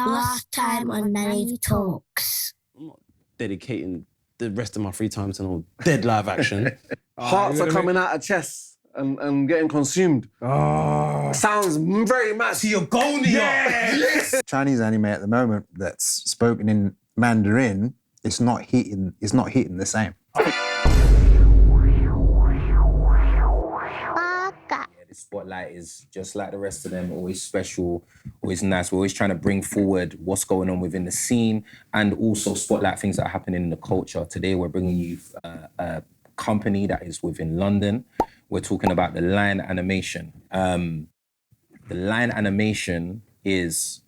Last time on Nani Talks. I'm not dedicating the rest of my free time to no dead live action. Hearts are coming out of chests and getting consumed. Sounds very much. To your goal, Yes! Chinese anime at the moment that's spoken in Mandarin, it's not hitting the same. The spotlight is just like the rest of them, always special, always nice. We're always trying to bring forward what's going on within the scene and also spotlight things that are happening in the culture. Today, we're bringing you a company that is within London. We're talking about the Line Animation. The Line Animation is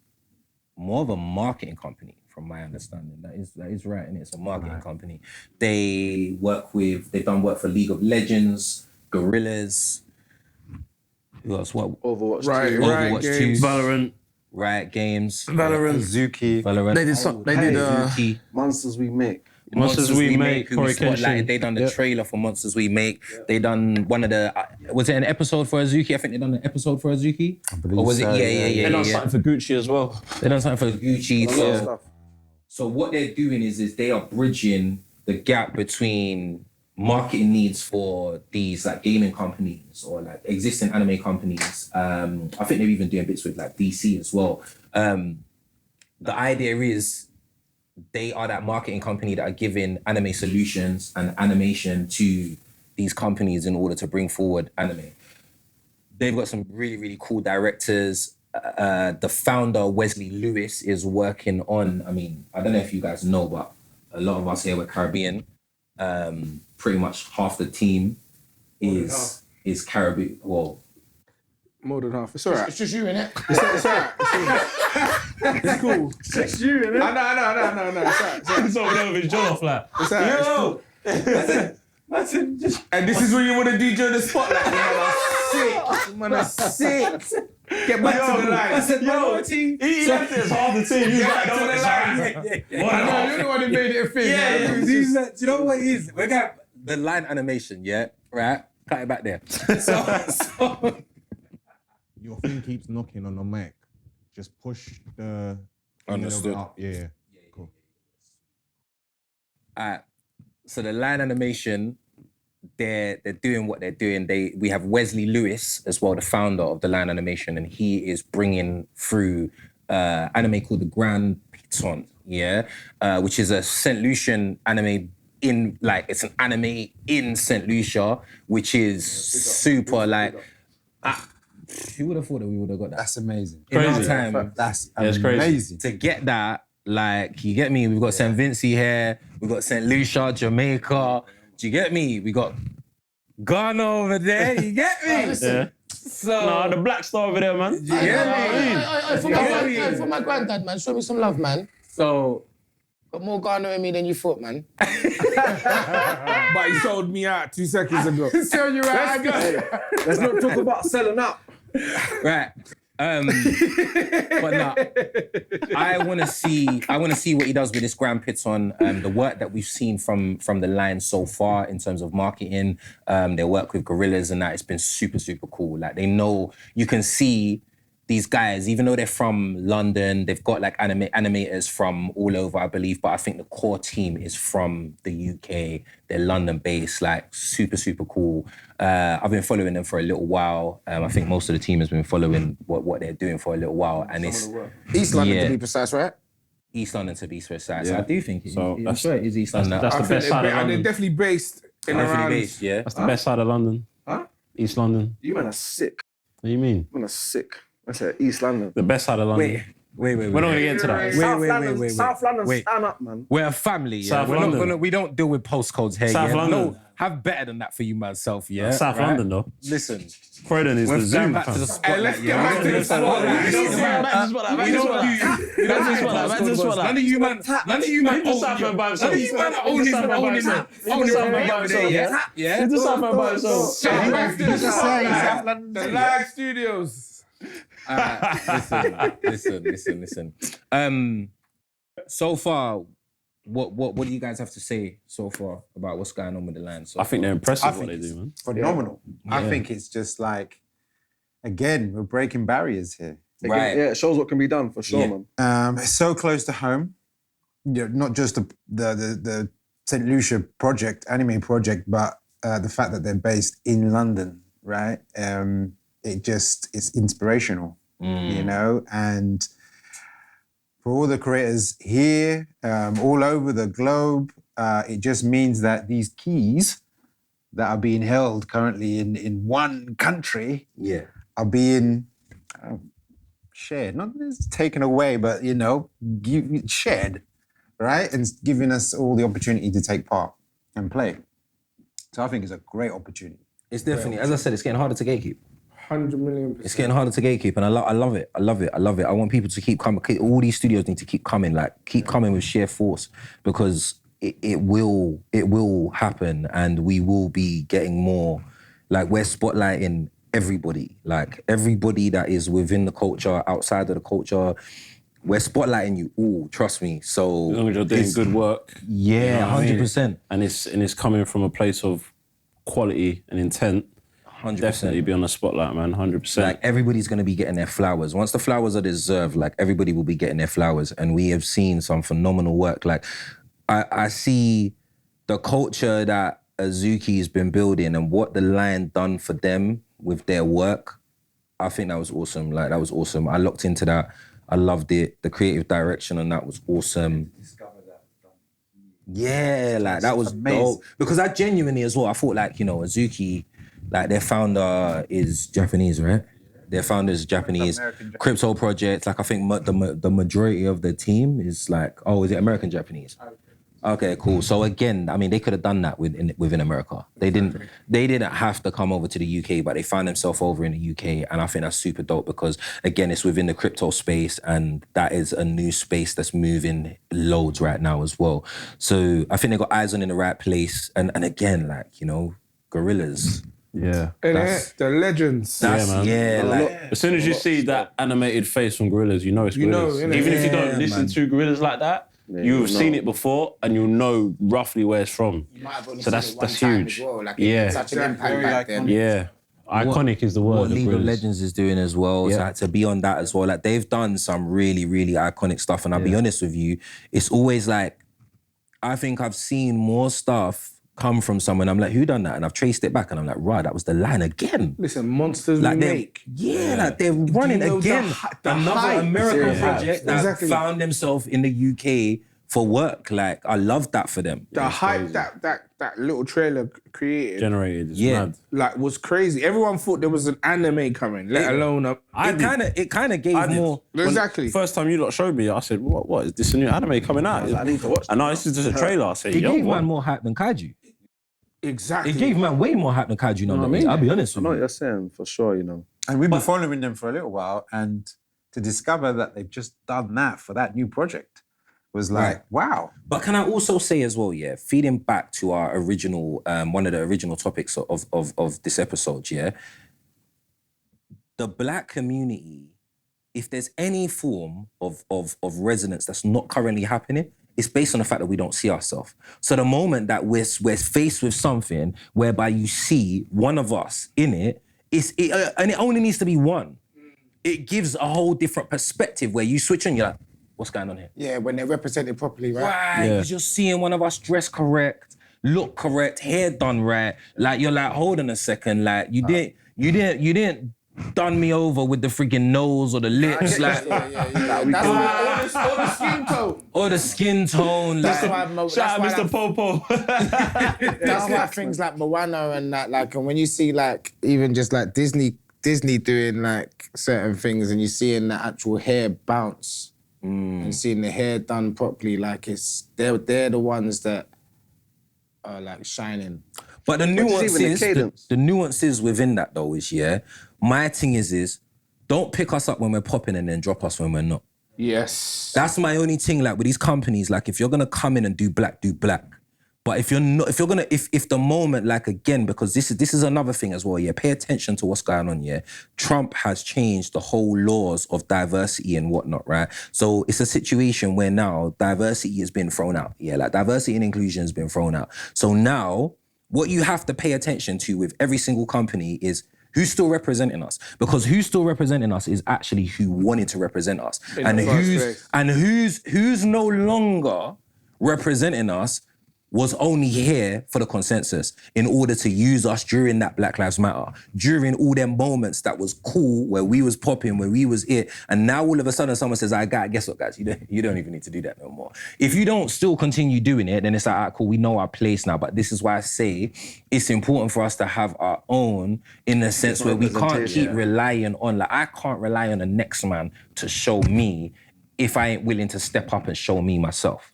more of a marketing company, from my understanding. That is right, and it's a marketing company. They've done work for League of Legends, Gorillaz. Who else? What? Overwatch 2. Overwatch 2. Valorant. Riot Games. Zuki. Valorant. They did Zuki. Monsters We Make. Monsters We Make. Who we spotlighted. They done the trailer for Monsters We Make. They done one of the. Was it an episode for Azuki? I think they done an episode for Azuki. I believe Or was so, it? Yeah. They done something for Gucci as well. They done something for Gucci. Stuff. So what they're doing is they are bridging the gap between marketing needs for these like gaming companies or like existing anime companies. I think they're even doing bits with like DC as well. The idea is they are that marketing company that are giving anime solutions and animation to these companies in order to bring forward anime. They've got some really, really cool directors. The founder, Wesley Lewis, is working on, I don't know if you guys know, but a lot of us here were Caribbean. Pretty much half the team is Caribbean. Well, More than half. It's all right. It's just you, innit? It's all right. It's cool. It's just you, innit? No. It's all right. It's over there with his jaw flat. It's all right. yo! And this is when you want to DJ the spotlight. Man are sick. Get back to the line. I said, He left it as half the team. He was like, to the line. I know, you're the one who made it a thing. Yeah. man. Do you know what it is? We got the Line Animation, yeah? Right? Cut it back there. So Your thing keeps knocking on the mic. Just push the thing Understood. up. Yeah. Cool. Alright. So the Line Animation, they're doing what they're doing. We have Wesley Lewis as well, the founder of the Line Animation, and he is bringing through anime called the Grand Piton, which is a St. Lucian anime it's an anime in St. Lucia, which is super who would have thought that we would have got that? That's amazing. In our Crazy. time, That's it's crazy. amazing. to get that, you get me? We've got St. Vincent here, we've got St. Lucia, Jamaica. Do you get me? We got Ghana over there, you get me? Yeah. So, Nah, the black star over there, man. you get me? For my granddad, man, show me some love, man. So, Got more Ghana in me than you thought, man. But he sold me out 2 seconds ago. Tell you right, Let's not talk about selling out. right. But no, I want to see what he does with this Grand Piton. The work that we've seen from the line so far in terms of marketing, their work with Gorillaz and that, it's been super, super cool. Like, they know, you can see these guys, even though they're from London, they've got like animators from all over, I believe, but I think the core team is from the UK. They're London-based, like super, super cool. I've been following them for a little while. I think most of the team has been following what they're doing for a little while. And it's East London, to be precise, right? East London, to be precise. Yeah. I do think So it's right. It's East London. That's the best side of And they're London. definitely based in Definitely around. based, yeah. That's the best side of London. Huh? East London. You man are sick. What do you mean? You man are sick. I said East London. The best side of London. Wait. We're not gonna get into that. South London, wait. stand up, man. We're a family, yeah. South We're London. not, we don't deal with postcodes here, South yeah. London. No, have better than that for you, myself, yeah. South right? London, though. Listen, Croydon is we're the going Zoom. back to the fam. spotlight, let's yeah. get back to the spotlight. We don't do None of you man owning it, yeah? Yeah. It's the South London by itself. The live studios. Listen. So far, what do you guys have to say so far about what's going on with the line? So I think they're I impressive think what they it's do, man. phenomenal. I Yeah. think it's just like, again, we're breaking barriers here. Right. Yeah, it shows what can be done for sure, Yeah. man. It's so close to home. Not just the St. Lucia project, anime project, but the fact that they're based in London, right? It's inspirational, you know? And for all the creators here, all over the globe, it just means that these keys that are being held currently in one country are being shared, not taken away, but, you know, shared, right? And giving us all the opportunity to take part and play. So I think it's a great opportunity. It's definitely, as I said, it's getting harder to gatekeep. 100,000,000%. It's getting harder to gatekeep, and I love it. I love it. I want people to keep coming. All these studios need to keep coming, keep coming with sheer force, because it will happen, and we will be getting more. We're spotlighting everybody, everybody that is within the culture, outside of the culture. We're spotlighting you all. Trust me. So As long as you're doing good work. Yeah, you know what I mean? 100%. And it's coming from a place of quality and intent. 100%. Definitely be on the spotlight, man. 100%. Everybody's going to be getting their flowers. Once the flowers are deserved, everybody will be getting their flowers. And we have seen some phenomenal work. I see the culture that Azuki's been building and what the line done for them with their work. I think that was awesome. That was awesome. I looked into that. I loved it. The creative direction on that was awesome. Yeah, that was amazing. dope. Because I genuinely as well, I thought Azuki, their founder is Japanese, right? Their founder is Japanese. Crypto project, I think the majority of the team is is it American Japanese? Okay, cool. So again, I mean, they could have done that within America. They didn't have to come over to the UK, but they found themselves over in the UK, and I think that's super dope because again, it's within the crypto space, and that is a new space that's moving loads right now as well. So I think they got eyes on in the right place, and again, Gorillaz. Yeah. The legends. As soon as you see that animated face from Gorillaz, you know it's Gorillaz. You know, innit? Even if you don't listen to Gorillaz like that, you've seen it before and you'll know roughly where it's from. So that's huge. Well. Yeah. Such an impact back then. Yeah. Iconic is the word. What League of Legends is doing as well, Yeah. to be on that as well. They've done some really, really iconic stuff. And I'll be honest with you, it's always I think I've seen more stuff come from someone. I'm who done that? And I've traced it back and I'm right, that was the line again. Listen, monsters we make. They're running you know again. Another hype? American project that Exactly. found themselves in the UK for work. I love that for them. The hype that little trailer created. Generated. It's Yeah. mad. Was crazy. Everyone thought there was an anime coming, let alone a... It kind of gave more. Exactly. First time you lot showed me, I said, what is this a new anime coming out? I need to watch. And now this is just a trailer. I said, It yo, gave what? man more hype than Kaiju. Exactly. It gave man way more hype than Kaiju. I'll be honest with you. you're saying, for sure, you know. And we've been following them for a little while, and to discover that they've just done that for that new project was wow. But can I also say as well, feeding back to our original, one of the original topics of this episode, the Black community, if there's any form of resonance that's not currently happening, it's based on the fact that we don't see ourselves. So the moment that we're faced with something whereby you see one of us in it, and it only needs to be one. It gives a whole different perspective where you switch on, you're like, what's going on here? Yeah, when they're represented properly, right? Right, because you're seeing one of us dressed correct, look correct, hair done right. You're hold on a second, you didn't done me over with the freaking nose or the lips, That's why all the skin tone. or the skin tone. That's why Shout out Mr. Popo. That's why things like Moana and that, and when you see even just Disney doing certain things, and you seeing the actual hair bounce, and seeing the hair done properly, they're the ones that are shining. But the even the nuances within that though is my thing is don't pick us up when we're popping and then drop us when we're not. Yes. That's my only thing. With these companies, if you're gonna come in and do black, do black. But if the moment, again, because this is another thing as well, pay attention to what's going on, Trump has changed the whole laws of diversity and whatnot, right? So it's a situation where now diversity has been thrown out, diversity and inclusion has been thrown out. So now, what you have to pay attention to with every single company is Who's still representing us? Because who's still representing us is actually who wanted to represent us. Who's no longer representing us was only here for the consensus in order to use us during that Black Lives Matter, during all them moments that was cool, where we was popping, where we was it, and now all of a sudden someone says, guess what, guys, you don't even need to do that no more. If you don't still continue doing it, then it's like, all right, cool, we know our place now, but this is why I say it's important for us to have our own in the sense where we can't keep relying on, like, I can't rely on the next man to show me if I ain't willing to step up and show me myself.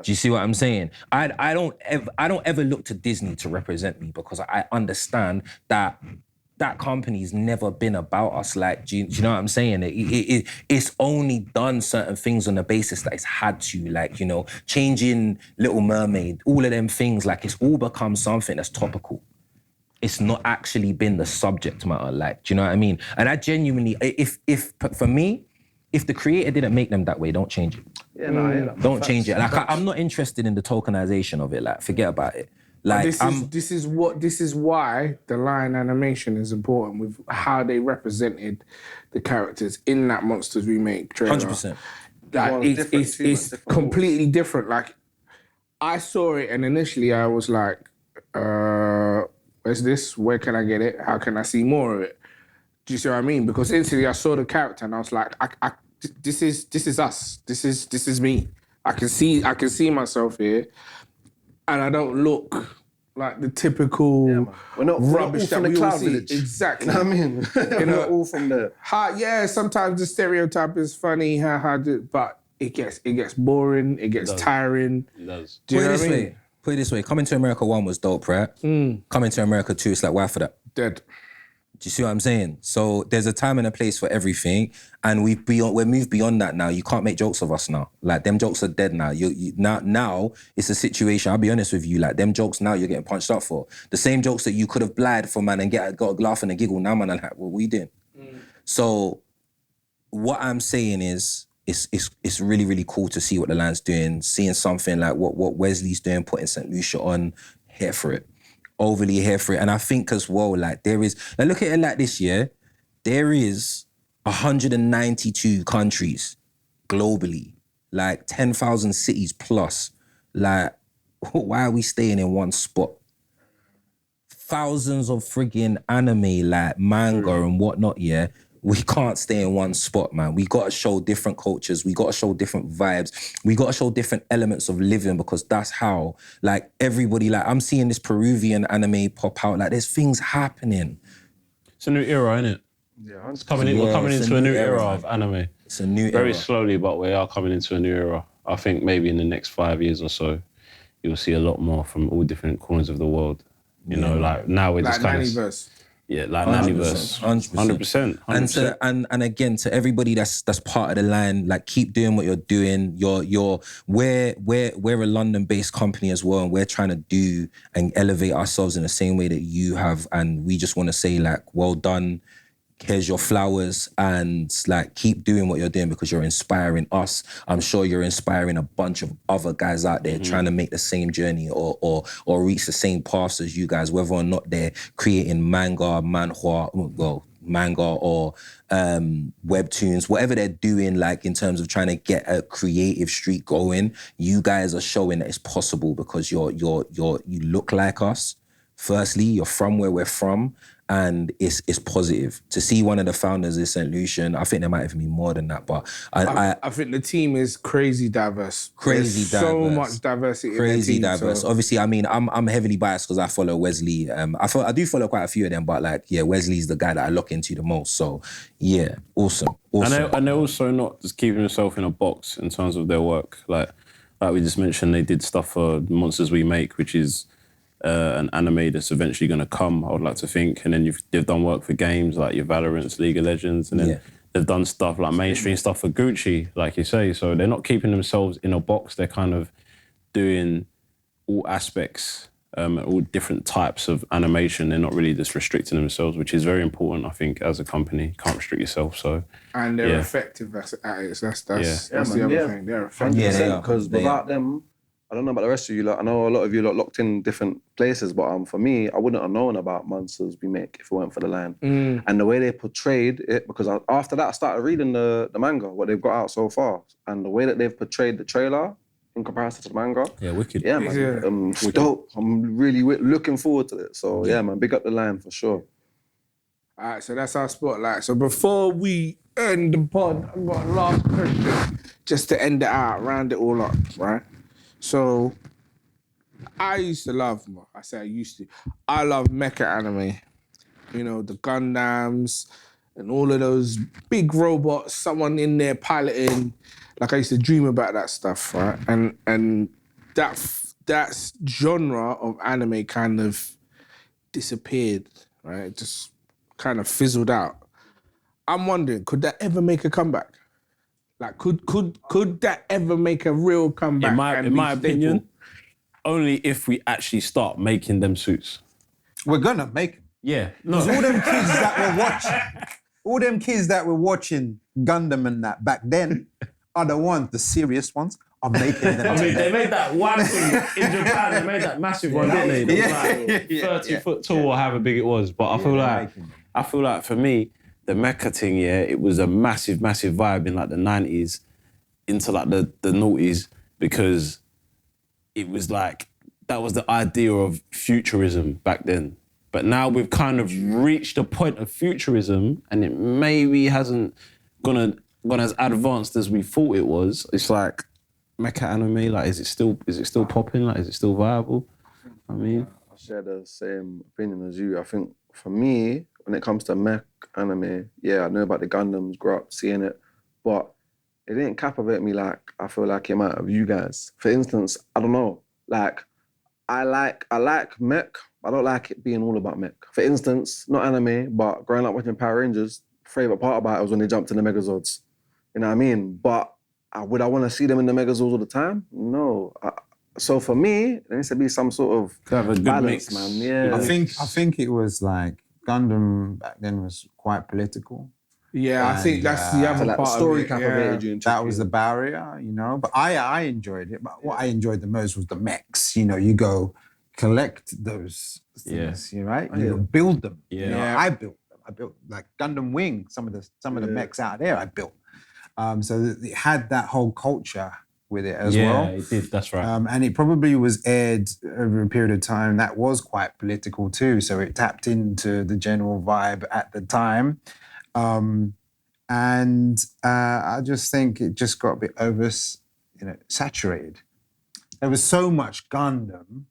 Do you see what I'm saying? I don't ever look to Disney to represent me because I understand that company's never been about us. Like, do you know what I'm saying? It's only done certain things on the basis that it's had to, like, you know, changing Little Mermaid, all of them things, like it's all become something that's topical. It's not actually been the subject matter, like, do you know what I mean? And I genuinely, if for me, if the creator didn't make them that way, don't change it. Yeah, no, I hear that. Don't change it. Like, I'm not interested in the tokenization of it. Like, forget about it. Like, this is why the line animation is important with how they represented the characters in that Monsters Remake trailer. 100%. Like, it's completely different. Like, I saw it and initially I was like, where's this? Where can I get it? How can I see more of it? Do you see what I mean? Because instantly I saw the character and I was like, this is us. This is me. I can see myself here, and I don't look like the typical rubbish that we all see. Village. Exactly. You know what I mean? We're not all from there. Yeah, sometimes the stereotype is funny, but it gets boring. It gets tiring. It does. Do you know what I mean? Put it this way. Coming to America 1 was dope, right? Coming to America 2, it's like, why for that? Dead. Do you see what I'm saying? So there's a time and a place for everything, and we're moved beyond that now. You can't make jokes of us now. Like, them jokes are dead now. Now it's a situation. I'll be honest with you. Like, them jokes now you're getting punched up for. The same jokes that you could have blied for, man, and got a laugh and a giggle. Now, man, I'm like, what we doing? So what I'm saying is, it's really, really cool to see what the land's doing, seeing something like what Wesley's doing, putting St. Lucia on, here for it. Overly here for it. And I think as well, like, there is, like, look at it like this, yeah? There is 192 countries globally, like 10,000 cities plus. Like, why are we staying in one spot? Thousands of friggin' anime, like manga and whatnot, yeah? We can't stay in one spot, man. We gotta show different cultures. We gotta show different vibes. We gotta show different elements of living, because that's how, like, everybody, like, I'm seeing this Peruvian anime pop out. Like, there's things happening. It's a new era, isn't it? Yeah, we're coming into a new era of anime. It's a new era. Very slowly, but we are coming into a new era. I think maybe in the next 5 years or so, you'll see a lot more from all different corners of the world. You know, like, now we're just kind of... Yeah, like Naniverse. 100%. And again, to everybody that's part of the line, like, keep doing what you're doing. We're a London-based company as well, and we're trying to do and elevate ourselves in the same way that you have. And we just want to say, like, well done. Here's your flowers, and, like, keep doing what you're doing, because you're inspiring us. I'm sure you're inspiring a bunch of other guys out there trying to make the same journey or reach the same paths as you guys, whether or not they're creating manga or webtoons, whatever they're doing, like, in terms of trying to get a creative streak going. You guys are showing that it's possible, because you look like us. Firstly, you're from where we're from, and it's positive. To see one of the founders is St. Lucian, I think there might even be more than that, but I think the team is crazy diverse. There's so much diversity. Crazy in the team, diverse. So. Obviously, I mean, I'm heavily biased because I follow Wesley. I do follow quite a few of them, but, like, yeah, Wesley's the guy that I look into the most. So yeah, awesome. And they're also not just keeping themselves in a box in terms of their work. Like we just mentioned, they did stuff for Monsters We Make, which is an anime that's eventually going to come, I would like to think. And then they've done work for games like your Valorants, League of Legends, and then they've done stuff like mainstream stuff for Gucci, like you say. So they're not keeping themselves in a box. They're kind of doing all aspects, all different types of animation. They're not really just restricting themselves, which is very important, I think, as a company. You can't restrict yourself, so... And they're effective at it. That's the other thing. They're effective. Because without them, I don't know about the rest of you lot. I know a lot of you lot locked in different places, but for me, I wouldn't have known about Monsters We Make if it weren't for the line. And the way they portrayed it, because after that I started reading the manga, what they've got out so far, and the way that they've portrayed the trailer in comparison to the manga. Yeah, wicked. Yeah, man. It's dope. I'm really looking forward to it. So yeah, man, big up the line for sure. All right, so that's our spotlight. So before we end the pod, I've got a last question just to end it out, round it all up, right? So I used to love, I say I used to, I love mecha anime. You know, the Gundams and all of those big robots, someone in there piloting. Like I used to dream about that stuff, right? And that genre of anime kind of disappeared, right? It just kind of fizzled out. I'm wondering, could that ever make a comeback? Like, could that ever make a real comeback? In my opinion, only if we actually start making them suits. We're gonna make them. Yeah. No. All them kids that were watching Gundam and that back then are the ones, the serious ones, are making them. I mean, they made that one thing in Japan. They made that massive one, didn't they? It was like 30 foot tall or however big it was. But I feel like for me, the mecha thing, it was a massive, massive vibe in like the 90s into like the noughties, because it was like, that was the idea of futurism back then. But now we've kind of reached a point of futurism and it maybe hasn't gone as advanced as we thought it was. It's like mecha anime, like is it still popping? Like is it still viable? I mean, I share the same opinion as you. I think for me, when it comes to mech anime, I know about the Gundams, grew up seeing it, but it didn't captivate me like I feel like it might have you guys. For instance, I don't know, like I like mech. I don't like it being all about mech. For instance, not anime, but growing up watching Power Rangers, favorite part about it was when they jumped in the Megazords. You know what I mean? But would I want to see them in the Megazords all the time? No. So for me, there needs to be some sort of have a good balance, mix. man. Yeah. I think it was like Gundam back then was quite political. Yeah, I think that's the other like part story of it. captivated you. That was the barrier, you know. But I enjoyed it. But what I enjoyed the most was the mechs. You know, you go collect those things, right? You build them. Yeah. You know, I built them. I built like Gundam Wing. Some of the mechs out there I built. So it had that whole culture with it as well. Yeah, it did. That's right. And it probably was aired over a period of time that was quite political too. So it tapped into the general vibe at the time. I just think it just got a bit saturated. There was so much Gundam.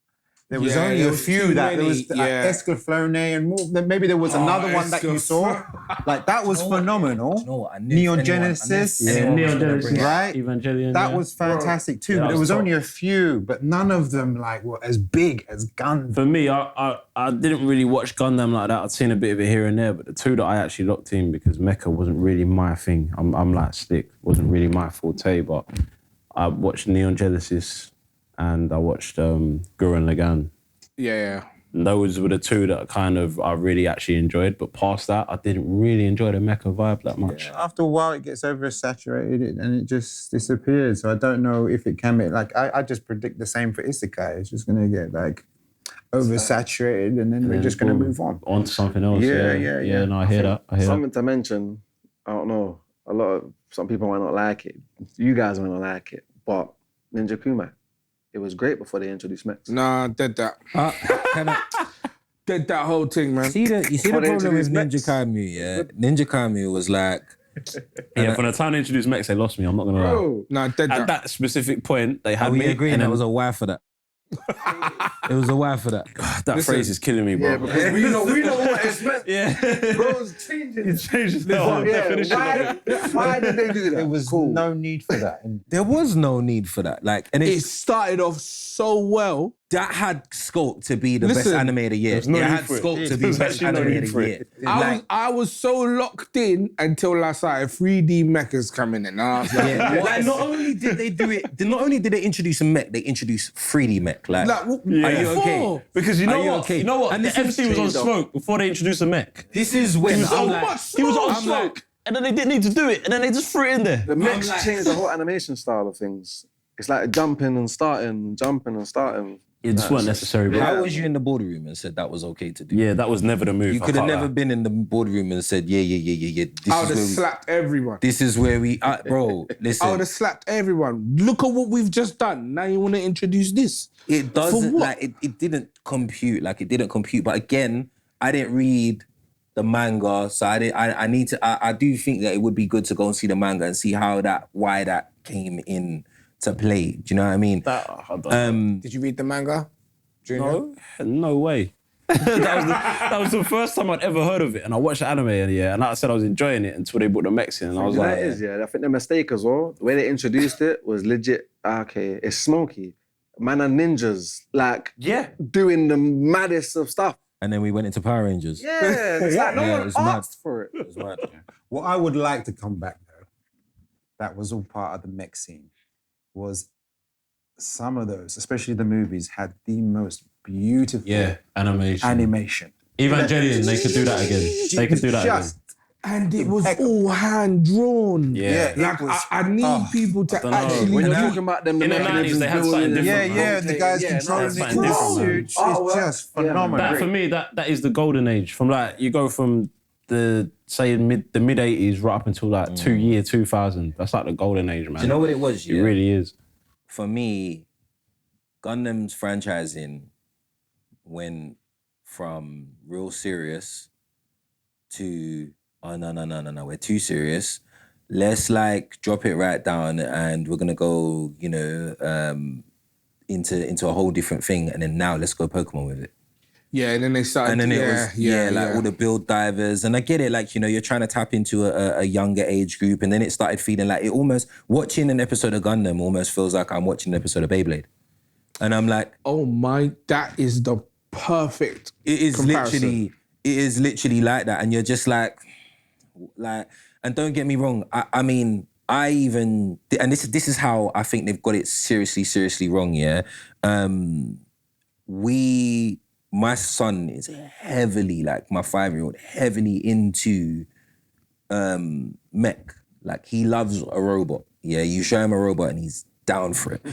There was only a few that there was Escaflowne and more. Then maybe there was another one that you saw. Like that was phenomenal. You know what? Neon Genesis, right? Evangelion. That was fantastic too. But there was only a few, but none of them like were as big as Gundam. For me, I didn't really watch Gundam like that. I'd seen a bit of it here and there, but the two that I actually locked in, because mecha wasn't really my thing. I'm like Slick, wasn't really my forte, but I watched Neon Genesis and I watched Gurren Lagann. Yeah. And those were the two that I really actually enjoyed. But past that, I didn't really enjoy the mecha vibe that much. Yeah, after a while, it gets oversaturated and it just disappears. So I don't know if it can be like I just predict the same for Isekai. It's just gonna get like oversaturated, and then we're just gonna move on to something else. Yeah. No, I hear that. Something to mention. I don't know. Some people might not like it. You guys might not like it, but Ninja Kuma. It was great before they introduced mechs. Nah, dead that. Dead that whole thing, man. You see the problem with Ninja Kamu, yeah? Ninja Kamu was like... From the time they introduced mechs, they lost me, I'm not going to lie. Nah, dead that. At that specific point, they had we me. agreeing there was a why for that? It was a why for that. That phrase is killing me, bro. Yeah, because we know what it's meant. Yeah. Bro's changing. It changes the whole definition of it. Why did they do that? There was no need for that. There was no need for that. Like, and it started off so well. That had scope to be the best anime of the year. No it had scope to be best anime of the year. I was so locked in until I started 3D mechas coming in. I was like, like, not only did they do it, not only did they introduce a mech, they introduced 3D mech. Like, are you okay? Because you know what? Okay? You know what? And the MC was on smoke before they introduced a mech. This is when He was on smoke. And then they didn't need to do it, and then they just threw it in there. The mechs changed the whole animation style of things. it's like jumping and starting. It just weren't necessary. Bro. How was you in the boardroom and said that was okay to do? Yeah, that was never the move. You could have never been in the boardroom and said, yeah. I would have slapped everyone. This is where we, bro, listen. I would have slapped everyone. Look at what we've just done. Now you want to introduce this? It doesn't, like, it didn't compute. But again, I didn't read the manga, so I do think that it would be good to go and see the manga and see why that came in to play. Do you know what I mean? Did you read the manga? Junior? No way. that was the first time I'd ever heard of it, and I watched the anime, and like I said, I was enjoying it until they brought the mechs in, and I was like, I think the mistake as well, the way they introduced it was legit. Okay, it's smoky. Man and ninjas, like doing the maddest of stuff. And then we went into Power Rangers. Yeah, it's like no one was asked for it. It was mad. What I would like to come back though, that was all part of the mech scene, was some of those, especially the movies, had the most beautiful animation. Evangelion, they could do that again. They could do that again. And it was all hand drawn. Yeah. Like, I need people to actually... When you're talking about them, in the 90s, they had something different. The guys controlling the suits. It's just phenomenal. That, for me, that is the golden age. From like, you go from the mid 80s right up until like 2000. That's like the golden age, man. Do you know what it was? It really is. For me, Gundam's franchising went from real serious to, oh, no, we're too serious. Let's like drop it right down and we're gonna go, into a whole different thing. And then now let's go Pokemon with it. Yeah, and then they started. And then it was all the build divers. And I get it, like, you're trying to tap into a younger age group. And then it started feeling like watching an episode of Gundam almost feels like I'm watching an episode of Beyblade. And I'm like, oh my, that is the perfect It is literally like that. And you're just like, and don't get me wrong, I mean, and this is how I think they've got it seriously wrong, yeah? My son is heavily, like my 5-year-old, heavily into mech. Like, he loves a robot. Yeah, you show him a robot and he's down for it.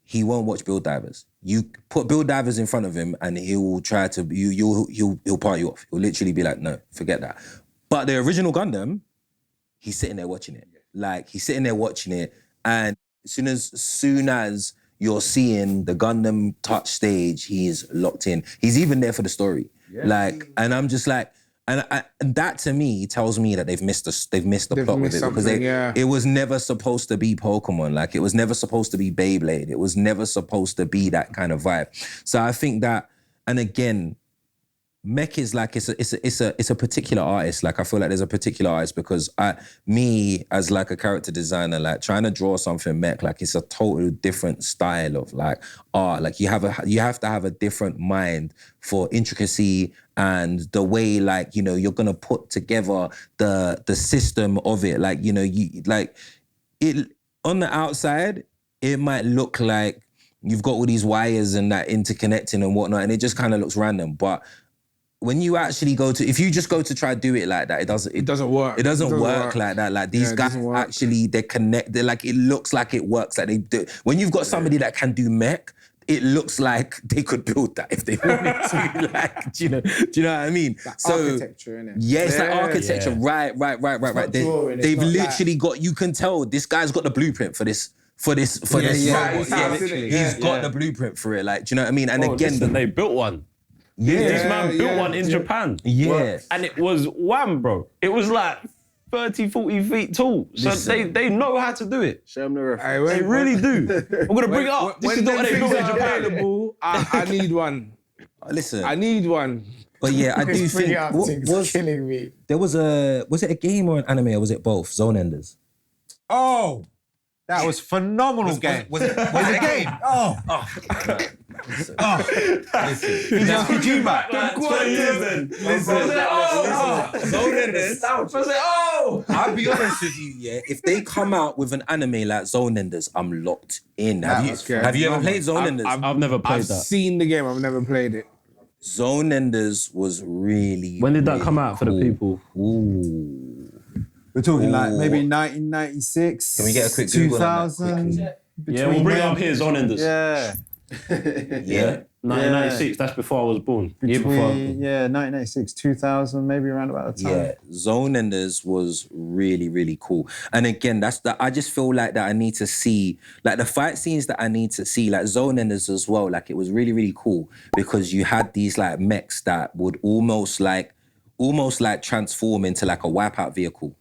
He won't watch Build Divers. You put Build Divers in front of him and he'll try to, he'll part you off. He'll literally be like, no, forget that. But the original Gundam, he's sitting there watching it. Like, he's sitting there watching it, and as soon as you're seeing the Gundam touch stage, he's locked in. He's even there for the story. Yeah. Like, and I'm just like, and that to me tells me that they've missed the plot with it, because it was never supposed to be Pokemon. Like, it was never supposed to be Beyblade. It was never supposed to be that kind of vibe. So I think that, and again, mech is like, it's a particular artist. Like, I feel like there's a particular artist, because me as like a character designer, like trying to draw something mech, like it's a total different style of like art. Like, you have to have a different mind for intricacy and the way, like, you're gonna put together the system of it. Like, you like it on the outside, it might look like you've got all these wires and that interconnecting and whatnot, and it just kind of looks random. But when you actually if you just go to try to do it like that, it doesn't work. It doesn't work like that. Like, these guys actually, they're connected. Like, it looks like it works. Like, they do. When you've got somebody that can do mech, it looks like they could build that if they wanted to. Like, do you know what I mean? Like, architecture, innit? Yeah, it's like architecture. Right. They've literally got, you can tell this guy's got the blueprint for this. He's got the blueprint for it. Like, do you know what I mean? And again, they built one. Yeah, this man built one in Japan. Yeah. And it was wham, bro. It was like 30, 40 feet tall. So they know how to do it. Show them the reference. They really do. I'm going to bring it up. This is not what they built in Japan. I need one. Listen. I need one. But yeah, I do think... was killing me. There was it a game or an anime, or was it both? Zone Enders. Oh! That was phenomenal game. Was it a game? Oh. Listen. He's just you back. Listen. Zone Enders. I'll be honest with you, yeah. If they come out with an anime like Zone Enders, I'm locked in. Have you ever played Zone Enders? I've never played that. I've seen the game. I've never played it. Zone Enders was really. When did that come out for the people? We're talking like maybe 1996. Can we get a quick Google 2000? Yeah, we'll bring it up here, Zone Enders. Yeah. Yeah. 1996, that's before I was born. Year before. 1996, 2000, maybe around about the time. Yeah, Zone Enders was really, really cool. And again, that's that. I just feel like that I need to see, like the fight scenes that I need to see, like Zone Enders as well. Like it was really, really cool because you had these like mechs that would almost like transform into like a wipeout vehicle,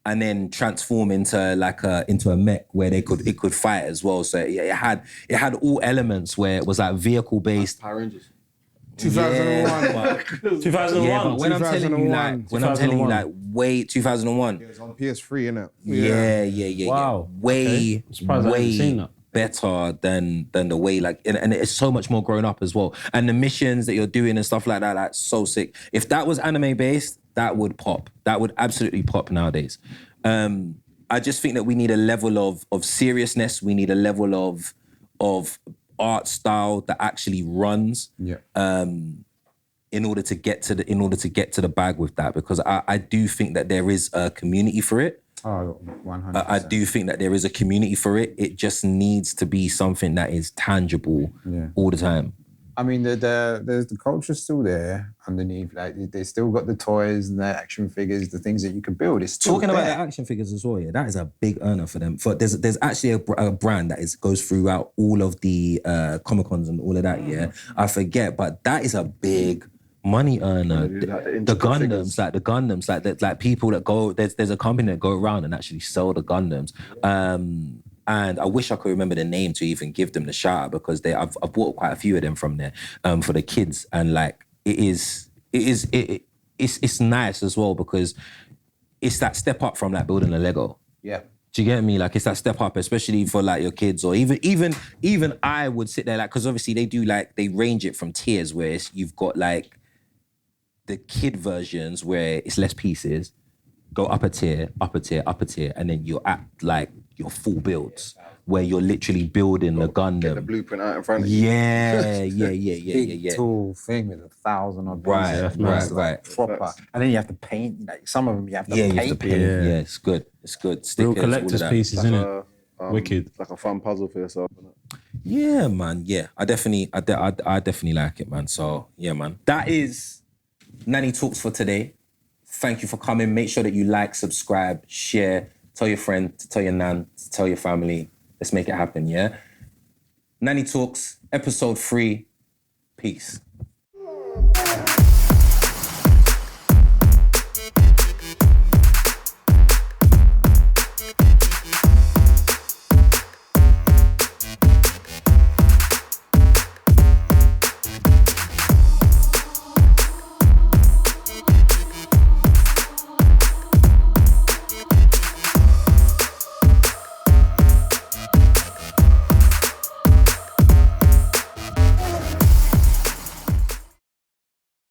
and then transform into a mech where it could fight as well. So it had all elements where it was like vehicle based. Power Rangers. 2001. 2001. Yeah, but when I'm telling you like 2001. It was on PS3, innit? Yeah. Wow. Way, Okay. I'm surprised I haven't seen that. better than the way like, and it's so much more grown up as well. And the missions that you're doing and stuff like that, that's so sick. If that was anime based, that would pop. That would absolutely pop nowadays. I just think that we need a level of seriousness. We need a level of art style that actually runs. Yeah. In order to get to the bag with that, because I do think that there is a community for it. Oh, 100%. I do think that there is a community for it. It just needs to be something that is tangible all the time. I mean, the culture's still there underneath. Like, they still got the toys and the action figures, the things that you can build. It's still Talking about the there. action figures as well, yeah, that is a big earner for them. There's actually a brand that goes throughout all of the Comic-Cons and all of that, yeah. I forget, but that is a big money earner. The Gundams, like people that go, there's a company that go around and actually sell the Gundams. And I wish I could remember the name to even give them the shout out, because I've bought quite a few of them from there for the kids, and like it's nice as well, because it's that step up from like building a Lego. Yeah. Do you get me? Like it's that step up, especially for like your kids, or even I would sit there like, because obviously they range it from tiers where you've got like the kid versions where it's less pieces, go up a tier, and then you're at like your full builds where you're literally building the Gundam. Get the blueprint out in front of you. Yeah. Big tall thing with 1,000 odd Right, pieces. right. Proper. And then you have to paint. Like, some of them you have to Yeah, paint. you have to paint. Yeah, it's good. Stickers, Real all of collector's that. pieces, innit? Wicked. It's like a fun puzzle for yourself, innit? Yeah, man. Yeah, I definitely like it, man. So yeah, man. That is Nani Talks for today. Thank you for coming. Make sure that you like, subscribe, share, tell your friend, to tell your nan, to tell your family. Let's make it happen, yeah? Nani Talks, episode 3. Peace.